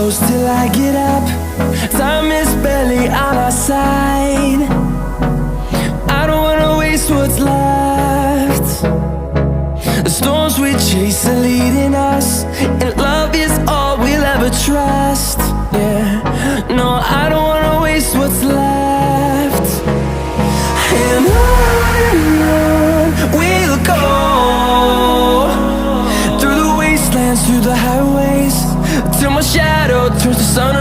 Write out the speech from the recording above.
close till I get up. Time is barely on our side. I don't wanna waste what's left. The storms we chase are leading us, and love is all we'll ever trust. Yeah, no, I don't wanna waste what's left. And on we'll go, through the wastelands, through the highways, till my shadow turns to sun